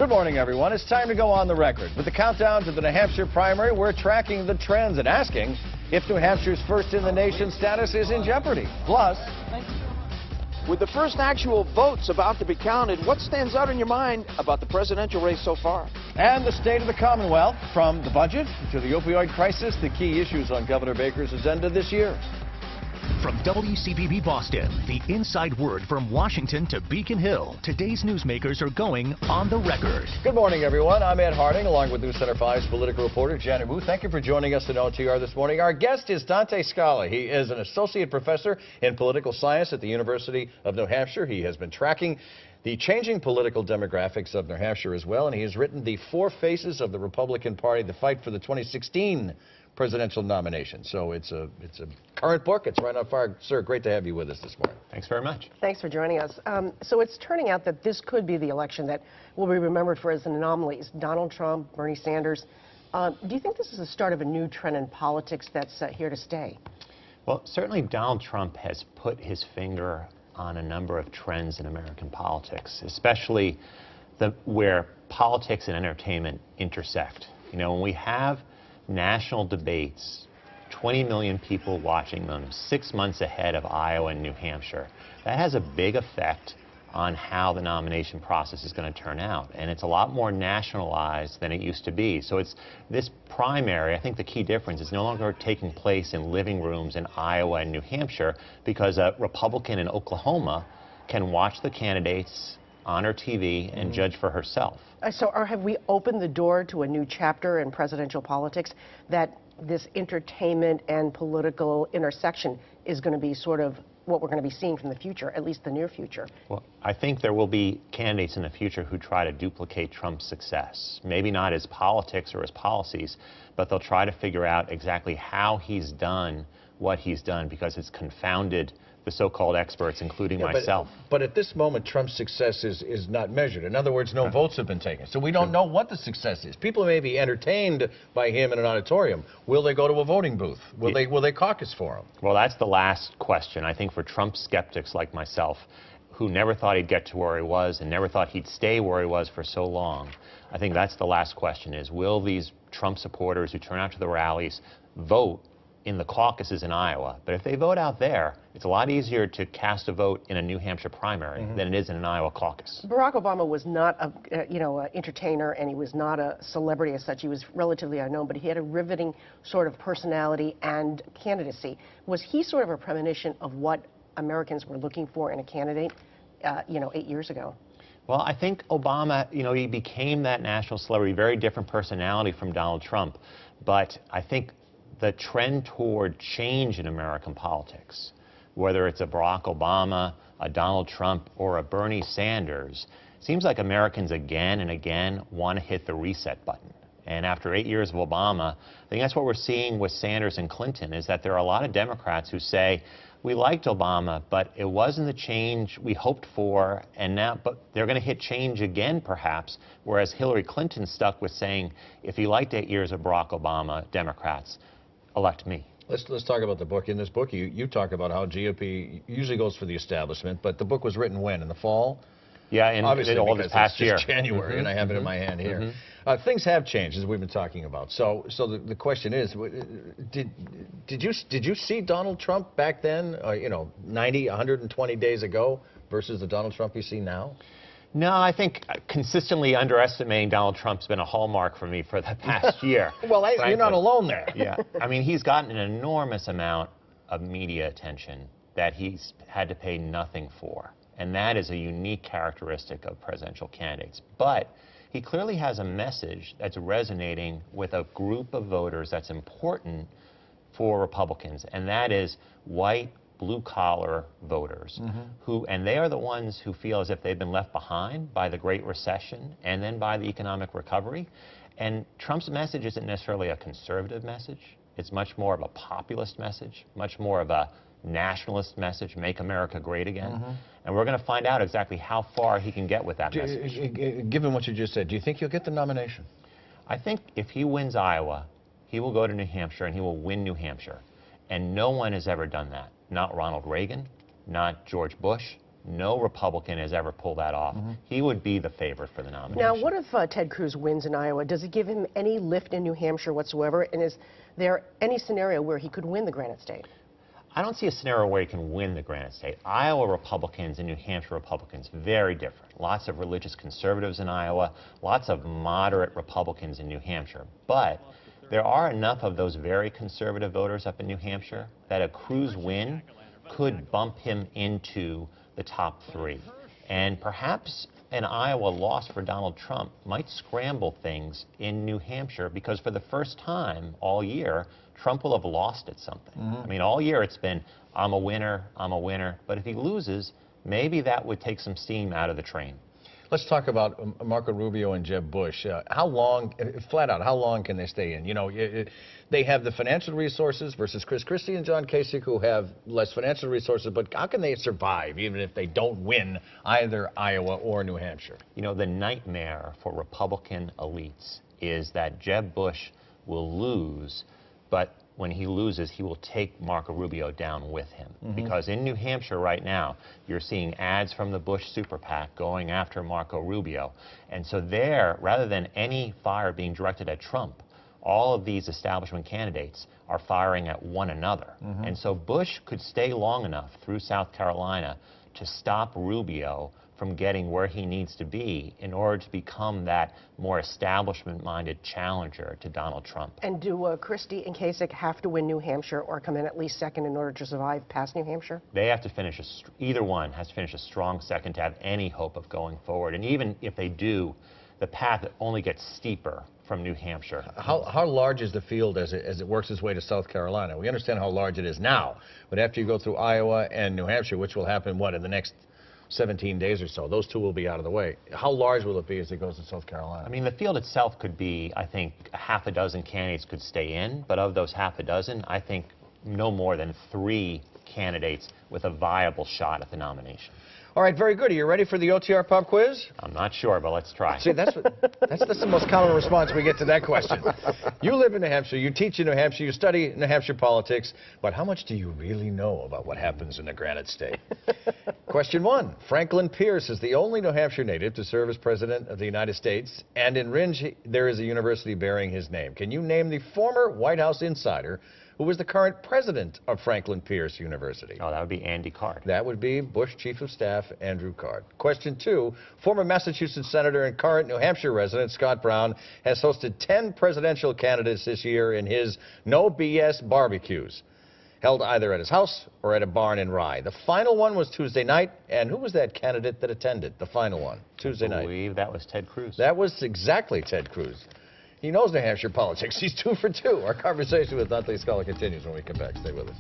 Good morning, everyone. It's time to go on the record. With the countdown to the New Hampshire primary, we're tracking the trends and asking if New Hampshire's first-in-the-nation status is in jeopardy. Plus, with the first actual votes about to be counted, what stands out in your mind about the presidential race so far? and the state of the Commonwealth, from the budget to the opioid crisis, the key issues on Governor Baker's agenda this year. From WCPB Boston, the inside word from Washington to Beacon Hill, today's newsmakers are going on the record. Good morning, everyone. I'm Ed Harding, along with News Center 5's political reporter Janet Wu. Thank you for joining us at OTR this morning. Our guest is Dante Scala. He is an associate professor in political science at the University of New Hampshire. He has been tracking the changing political demographics of New Hampshire as well, and he has written The Four Faces of the Republican Party, the fight for the 2016 presidential nomination. So it's a current book. It's right on fire. Sir, great to have you with us this morning. Thanks very much. Thanks for joining us. So it's turning out that this could be the election that will be remembered for as anomalies. Donald Trump, Bernie Sanders. Do you think this is the start of a new trend in politics that's here to stay? Well, certainly Donald Trump has put his finger on a number of trends in American politics, especially where politics and entertainment intersect. You know, when we have national debates, 20 million people watching them 6 months ahead of Iowa and New Hampshire, that has a big effect on how the nomination process is going to turn out. And it's a lot more nationalized than it used to be. So it's this primary, I think the key difference is no longer taking place in living rooms in Iowa and New Hampshire, because a Republican in Oklahoma can watch the candidates on her TV and judge for herself. So have we opened the door to a new chapter in presidential politics, that this entertainment and political intersection is going to be sort of what we're going to be seeing from the future, at least the near future? Well, I think there will be candidates in the future who try to duplicate Trump's success. Maybe not his politics or his policies, but they'll try to figure out exactly how he's done what he's done, because it's confounded the so-called experts, including myself. But at this moment, Trump's success is not measured. In other words, no votes have been taken. So we don't know what the success is. People may be entertained by him in an auditorium. Will they go to a voting booth? Will they caucus for him? Well, that's the last question. I think for Trump skeptics like myself, who never thought he'd get to where he was and never thought he'd stay where he was for so long, I think that's the last question, is will these Trump supporters who turn out to the rallies vote in the caucuses in Iowa? But if they vote out there, it's a lot easier to cast a vote in a New Hampshire primary than it is in an Iowa caucus. Barack Obama was not an entertainer, and he was not a celebrity as such. He was relatively unknown, but he had a riveting sort of personality and candidacy. Was he sort of a premonition of what Americans were looking for in a candidate, 8 years ago? Well, I think Obama, he became that national celebrity, very different personality from Donald Trump. But I think the trend toward change in American politics, whether it's a Barack Obama, a Donald Trump, or a Bernie Sanders, seems like Americans again and again want to hit the reset button. And after 8 years of Obama, I think that's what we're seeing with Sanders and Clinton, is that there are a lot of Democrats who say, we liked Obama, but it wasn't the change we hoped for, and now, but they're going to hit change again, perhaps, whereas Hillary Clinton stuck with saying, if you liked 8 years of Barack Obama, Democrats, elect me. Let's talk about the book. In this book, you talk about how GOP usually goes for the establishment, but the book was written when? In the fall? Yeah, in all this past year. It's January, and I have it in my hand here. Things have changed, as we've been talking about. So the question is, did you see Donald Trump back then, 90, 120 days ago, versus the Donald Trump you see now? No, I think consistently underestimating Donald Trump's been a hallmark for me for the past year. Well, you're not alone there. Yeah. I mean, he's gotten an enormous amount of media attention that he's had to pay nothing for. And that is a unique characteristic of presidential candidates. But he clearly has a message that's resonating with a group of voters that's important for Republicans, and that is white, blue-collar voters, and they are the ones who feel as if they've been left behind by the Great Recession and then by the economic recovery. And Trump's message isn't necessarily a conservative message. It's much more of a populist message, much more of a nationalist message, make America great again. And we're going to find out exactly how far he can get with that message. Given what you just said, do you think he'll get the nomination? I think if he wins Iowa, he will go to New Hampshire and he will win New Hampshire. And no one has ever done that. Not Ronald Reagan, not George Bush, No Republican has ever pulled that off. He would be the favorite for the nomination. Now, what if Ted Cruz wins in Iowa? Does it give him any lift in New Hampshire whatsoever? And is there any scenario where he could win the Granite State? I don't see a scenario where he can win the Granite State. Iowa Republicans and New Hampshire Republicans, very different. Lots of religious conservatives in Iowa, lots of moderate Republicans in New Hampshire. But there are enough of those very conservative voters up in New Hampshire that a Cruz win could bump him into the top 3. And perhaps an Iowa loss for Donald Trump might scramble things in New Hampshire, because for the first time all year, Trump will have lost at something. I mean, all year it's been, I'm a winner, I'm a winner. But if he loses, maybe that would take some steam out of the train. Let's talk about Marco Rubio and Jeb Bush. How long, flat out, how long can they stay in? You know, they have the financial resources versus Chris Christie and John Kasich, who have less financial resources, but how can they survive even if they don't win either Iowa or New Hampshire? You know, the nightmare for Republican elites is that Jeb Bush will lose, but when he loses, he will take Marco Rubio down with him. Because in New Hampshire right now, you're seeing ads from the Bush super PAC going after Marco Rubio. And so there, rather than any fire being directed at Trump, all of these establishment candidates are firing at one another. And so Bush could stay long enough through South Carolina to stop Rubio from getting where he needs to be in order to become that more establishment-minded challenger to Donald Trump. And do Christie and Kasich have to win New Hampshire or come in at least second in order to survive past New Hampshire? They have to finish, either one has to finish a strong second to have any hope of going forward. And even if they do, the path only gets steeper from New Hampshire. How large is the field as it works its way to South Carolina? We understand how large it is now, but after you go through Iowa and New Hampshire, which will happen, what, in the next 17 days or so, those two will be out of the way. How large will it be as it goes to South Carolina? I mean, the field itself could be, I think, half a dozen candidates could stay in, but of those half a dozen, I think no more than 3 candidates with a viable shot at the nomination. All right, very good. Are you ready for the OTR pop quiz? I'm not sure, but let's try. See, that's the most common response we get to that question. You live in New Hampshire, you teach in New Hampshire, you study New Hampshire politics, but how much do you really know about what happens in the Granite State? Question 1. Franklin Pierce is the only New Hampshire native to serve as President of the United States, and in Rindge, there is a university bearing his name. Can you name the former White House insider who was the current president of Franklin Pierce University? Oh, that would be Andy Card. That would be Bush Chief of Staff Andrew Card. Question 2, former Massachusetts Senator and current New Hampshire resident Scott Brown has hosted 10 presidential candidates this year in his No BS barbecues, held either at his house or at a barn in Rye. The final one was Tuesday night, and who was that candidate that attended the final one, Tuesday night? I believe that was Ted Cruz. That was exactly Ted Cruz. He knows New Hampshire politics. He's 2 for 2. Our conversation with Dante Scala continues when we come back. Stay with us.